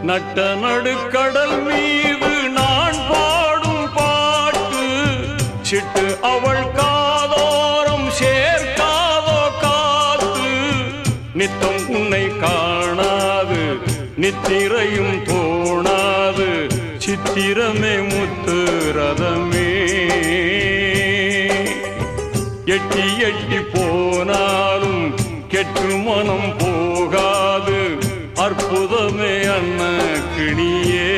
நட்ட நடுக்கடல் மீது நான் பாடும் பாட்டு சிட்டு அவள் காதோரம் சேர்க்காதோ காத்து நித்தம் உன்னை காணாது நித்திரையும் தோணாது சித்திரமே முத்து ரதமே எட்டி எட்டி போனாலும் கெட்டு மனம் போகாது அற்புதமே அன்ன கிணியே